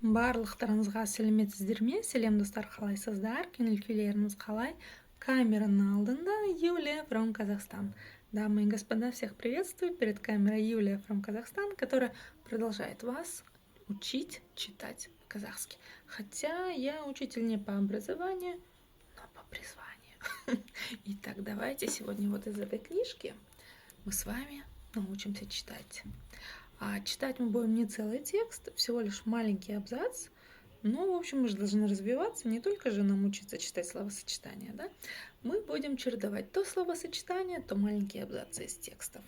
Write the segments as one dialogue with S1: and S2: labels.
S1: Барлықтарыңызға сәлеметсіздер ме? Сәлем достар, қалайсыздар? Көңіл күйлеріңіз қалай? Камераның алдында Юлия from Казахстан. Дамы и господа, всех приветствую. Перед камерой Юлия from Казахстан, которая продолжает вас учить читать по-казахски. Хотя я учитель не по образованию, но по призванию. Итак, давайте сегодня вот из этой книжки мы с вами научимся читать. А читать мы будем не целый текст, всего лишь маленький абзац. Но, в общем, мы же должны развиваться, не только же нам учиться читать словосочетания, да? Мы будем чередовать то словосочетания, то маленькие абзацы из текстов.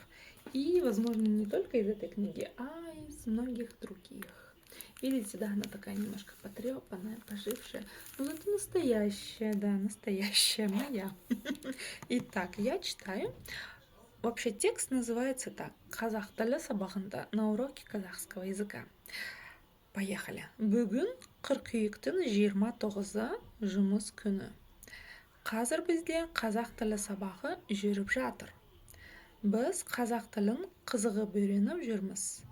S1: И, возможно, не только из этой книги, а из многих других. Видите, да, она такая немножко потрепанная, пожившая. Но зато настоящая, да, настоящая моя. Итак, я читаю. Вообще текст называется так. Қазақ тілі сабағында на уроке казахского языка. Поехали. Бүгін қыркүйектің 29-ы жұмыс күні. Қазір бізде қазақ тілі сабағы жүріп жатыр. Біз қазақ тілін қызығып үйреніп жүрміз.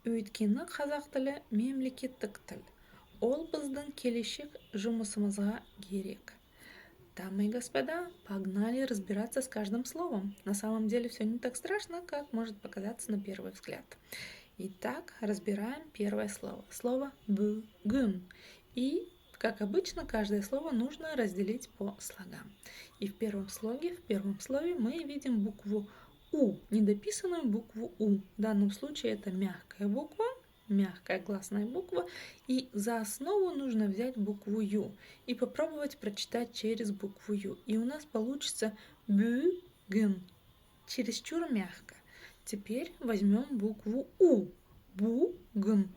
S1: Өйткені қазақ тілі мемлекеттік тіл. Ол біздің келешек жұмысымызға керек. Дамы и господа, погнали разбираться с каждым словом. На самом деле все не так страшно, как может показаться на первый взгляд. Итак, разбираем первое слово. Слово «бүгін». И, как обычно, каждое слово нужно разделить по слогам. И в первом слове мы видим букву «у», недописанную букву «у». В данном случае это мягкая буква, мягкая гласная буква, и за основу нужно взять букву «ю» и попробовать прочитать через букву «ю». И у нас получится «бүгін», чересчур мягко. Теперь возьмем букву «у», «бүгін»,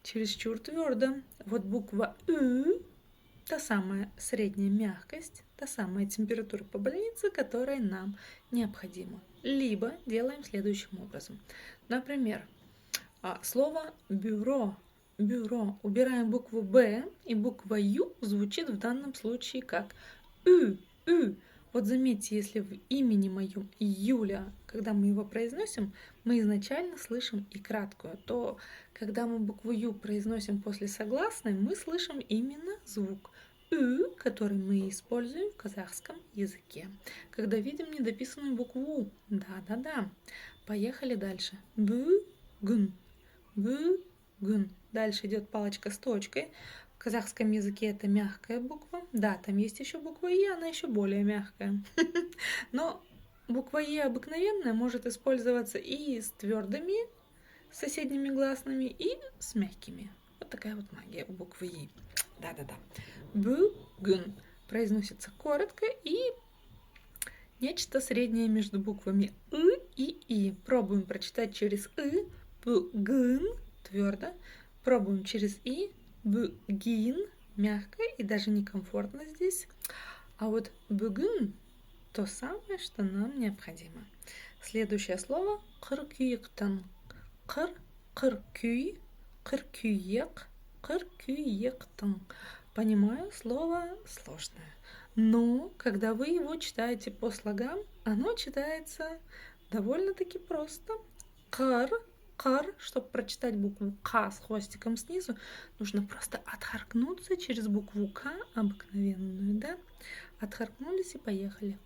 S1: чересчур твердо. Вот буква «ü», та самая средняя мягкость, та самая температура по больнице, которая нам необходима. Либо делаем следующим образом. Например, слово «бюро». Бюро. Убираем букву «б», и буква «ю» звучит в данном случае как «ü». «ü». Вот заметьте, если в имени моем Юля, когда мы его произносим, мы изначально слышим и краткую, то когда мы букву «ю» произносим после согласной, мы слышим именно звук «ü», который мы используем в казахском языке. Когда видим недописанную букву «у». Да-да-да. Поехали дальше. Бүгін. Бүгін. Дальше идет палочка с точкой. В казахском языке это мягкая буква. Да, там есть еще буква «е», она еще более мягкая. Но буква «е» обыкновенная может использоваться и с твердыми соседними гласными, и с мягкими. Вот такая вот магия у буквы «и». Да-да-да. Бүгін произносится коротко и нечто среднее между буквами «ы» и «и». Пробуем прочитать через «ы». Бүгін твердо. Пробуем через «и». Бүгін мягко и даже некомфортно здесь. А вот бүгін то самое, что нам необходимо. Следующее слово қыркүйектің. Қыркүй, қыркүйек, қыркүйектің. Понимаю, слово сложное. Но когда вы его читаете по слогам, оно читается довольно-таки просто. Қыр, чтобы прочитать букву К с хвостиком снизу, нужно просто отхаркнуться через букву К обыкновенную, да? Отхаркнулись и поехали.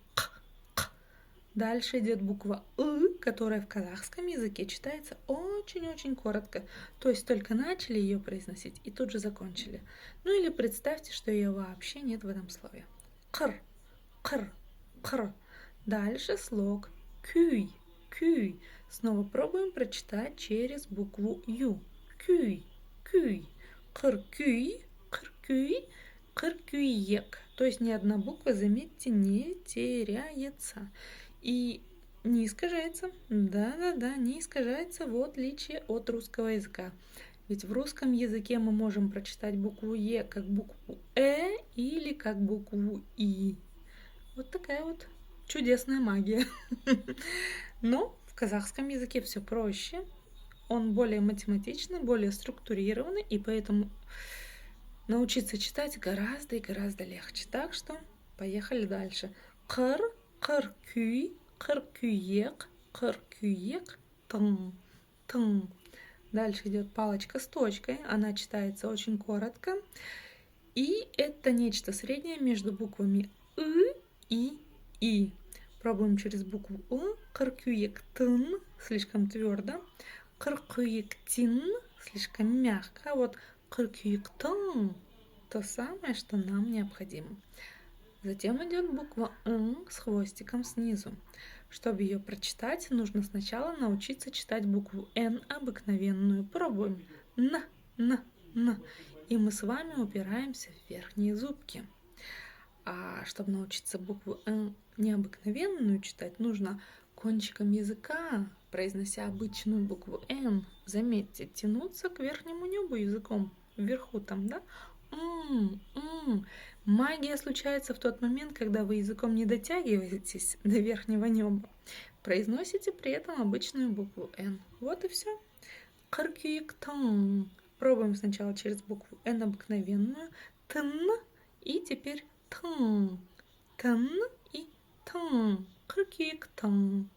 S1: Дальше идет буква «ы», которая в казахском языке читается очень-очень коротко. То есть только начали ее произносить и тут же закончили. Ну или представьте, что ее вообще нет в этом слове. Қыр, қыр, қыр. Дальше слог «күй», «күй». Снова пробуем прочитать через букву «ю». «Күй», «күй». «Қыркүй», «қыркүй», «қыркүйек». То есть ни одна буква, заметьте, не теряется. И не искажается. Да-да-да, не искажается, в отличие от русского языка. Ведь в русском языке мы можем прочитать букву «е» как букву «э» или как букву «и». Вот такая вот чудесная магия. Но в казахском языке все проще. Он более математичный, более структурированный, и поэтому научиться читать гораздо и гораздо легче. Так что поехали дальше. Қыр, қыркүй, қыркүйек, қыркүйек, тың, тың. Дальше идет палочка с точкой. Она читается очень коротко. И это нечто среднее между буквами и и. Пробуем через букву Кыркүйектин слишком твердо. Кыркүйектин слишком мягко. А вот кыркүйектин то самое, что нам необходимо. Затем идет буква Н с хвостиком снизу. Чтобы ее прочитать, нужно сначала научиться читать букву Н обыкновенную. Пробуем. Н. И мы с вами упираемся в верхние зубки. А чтобы научиться букву Н необыкновенную читать, нужно кончиком языка, произнося обычную букву Н, заметьте, тянуться к верхнему небу языком. Вверху там, да? Магия случается в тот момент, когда вы языком не дотягиваетесь до верхнего неба. Произносите при этом обычную букву Н. Вот и все. Кыркүйектин. Пробуем сначала через букву Н обыкновенную. Тн. И теперь тн. Тн и тн. Кыркүйектин.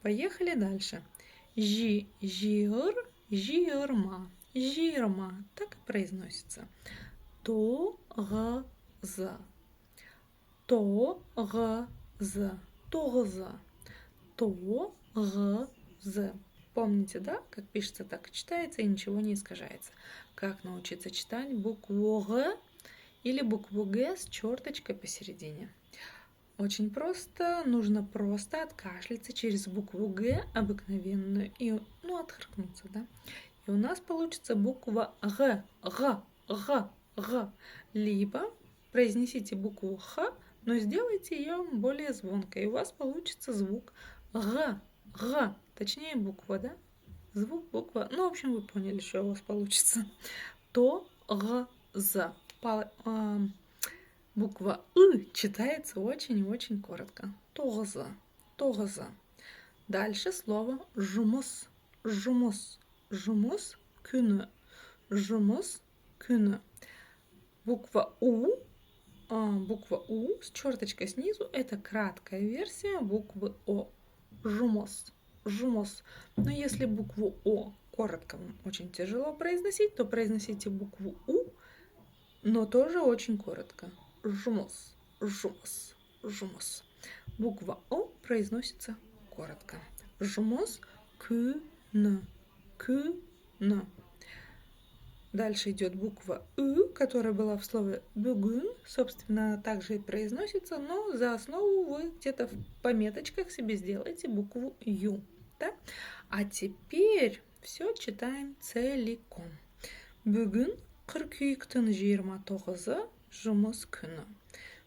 S1: Поехали дальше. Жир. Жирма. Жирма. Так и произносится. Тоғыз. Тоғыз. Тоғыз. Помните, да, как пишется, так и читается и ничего не искажается. Как научиться читать букву Г или букву Г с черточкой посередине? Очень просто, нужно просто откашляться через букву Г обыкновенную и, отхаркнуться, да. И у нас получится буква Г. Либо произнесите букву Х, но сделайте ее более звонкой. И у вас получится звук Г. Точнее буква, да? Звук, буква. В общем, вы поняли, что у вас получится. Тоғыз. Буква И читается очень и очень коротко. Тоғыз. Дальше слово жұмыс. Жұмыс күні. Буква У с черточкой снизу – это краткая версия буквы О. Жұмыс. Но если букву О коротко очень тяжело произносить, то произносите букву У, но тоже очень коротко. Жұмыс. Буква О произносится коротко. Жұмыс күні. Дальше идет буква Ü, которая была в слове бүгін. Собственно, также и произносится, но за основу вы где-то в пометочках себе сделаете букву Ю. Да? А теперь все читаем целиком. Бүгін қыркүйектің 29-ы жұмыс күні.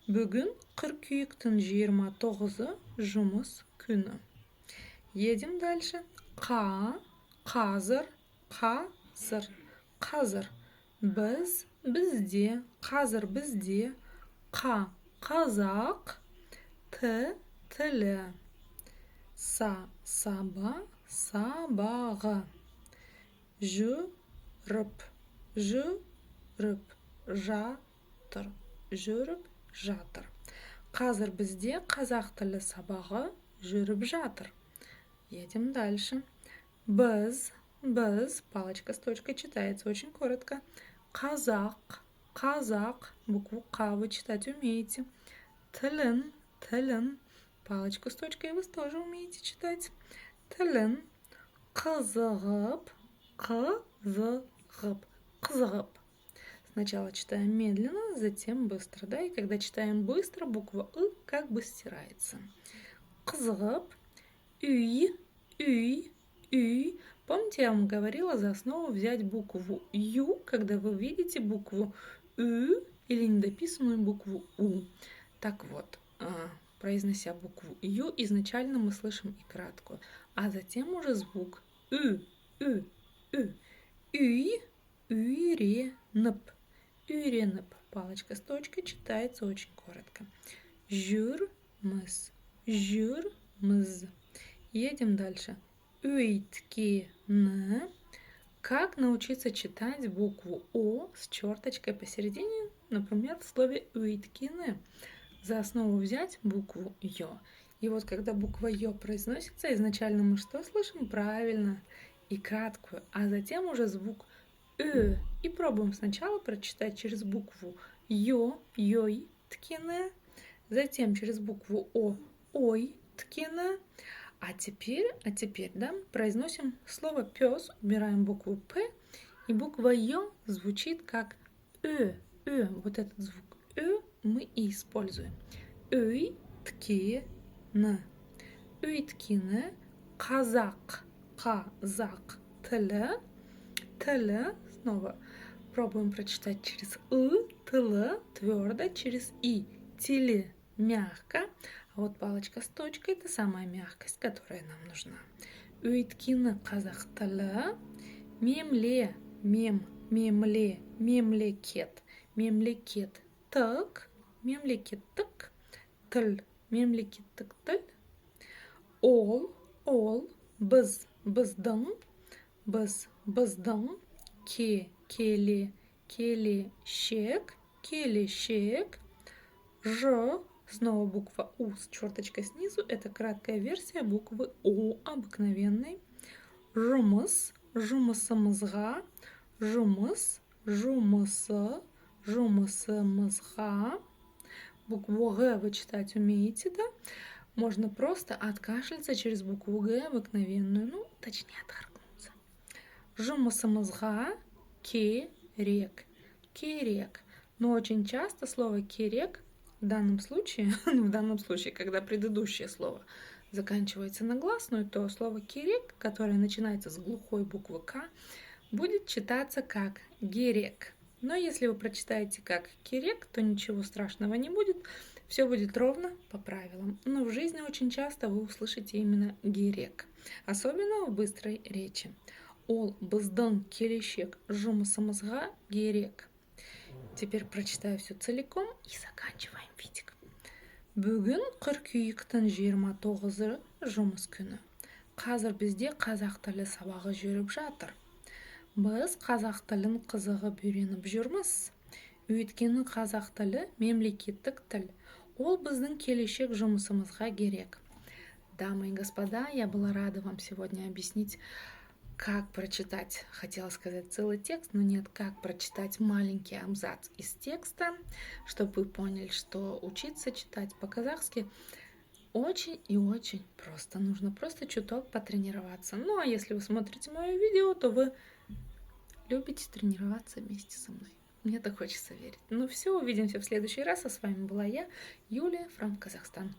S1: Бүгін қыркүйектің 29-ы жұмыс күні. Едем дальше. Қазір. Бізде. Қазір бізде. Қазақ. Тілі. Сабағы. Жүріп. Жатыр. Қазір бізде қазақ тілі сабағы жүріп жатыр. Едем дальше. Біз, палочка с точкой читается очень коротко. Казак, букву К вы читать умеете. Тілін, палочку с точкой вы тоже умеете читать. Тілін, қызығып. Сначала читаем медленно, затем быстро, да, и когда читаем быстро, буква И как бы стирается. Қызығып, үй. Помните, я вам говорила за основу взять букву Ю, когда вы видите букву Ü или недописанную букву У. Так вот, произнося букву Ю, изначально мы слышим и краткую, а затем уже звук Ü. Үйреніп. Палочка с точкой читается очень коротко. Жүрміз. Едем дальше. Өйткені. Как научиться читать букву О с черточкой посередине, например, в слове өйткені? За основу взять букву Ё. И вот когда буква Ё произносится, изначально мы что слышим? Правильно. и краткую, а затем уже звук «ы». И пробуем сначала прочитать через букву «ё», «ёй», «ткине», затем через букву «о», «ой», «ткине». А теперь, да, произносим слово «пес», убираем букву «п», и буква «ё» звучит как «ы», «ы». Вот этот звук «ы» мы и используем. «Үй ткине». Өйткені қазақ тілі, снова пробуем прочитать через тылы, твердо, через тили, мягко, а вот палочка с точкой это самая мягкость, которая нам нужна. Өйткені қазақ тілі, мемлекеттік, тіл, мемлекеттік тіл. Ол, біздің, келешек, снова буква У с черточкой снизу, это краткая версия буквы О обыкновенной. Жұмысымызға, жұмысымызға. Букву Г вы читать умеете, да? Можно просто откашляться через букву Г обыкновенную, ну, точнее отхаркнуться. Жұмысымызға керек. Но очень часто слово керек в данном случае, когда предыдущее слово заканчивается на гласную, то слово керек, которое начинается с глухой буквы К, будет читаться как герек. Но если вы прочитаете как кирек, то ничего страшного не будет. Все будет ровно по правилам. Но в жизни очень часто вы услышите именно герек. Особенно в быстрой речи. Ол, біздің келешек, жұмысымызға керек. Теперь прочитаю все целиком и заканчиваем видик. Бүгін қыркүйектің 29-ы жұмыс күні. Қазір бізде қазақ тілі сабағы жүріп жатыр. Біз қазақ тілін қызығып үйреніп жүрміз. Өйткені қазақ тілі мемлекеттік тіл. Ол біздің келешек жұмысымызға керек. Дамы и господа, я была рада вам сегодня объяснить, как прочитать, хотела сказать целый текст, но нет, как прочитать маленький абзац из текста, чтобы вы поняли, что учиться читать по-казахски очень и очень просто. Нужно просто чуток потренироваться. Ну, а если вы смотрите мое видео, то вы любите тренироваться вместе со мной. Мне так хочется верить. Ну все, увидимся в следующий раз. А с вами была я, Юлия from Казахстан.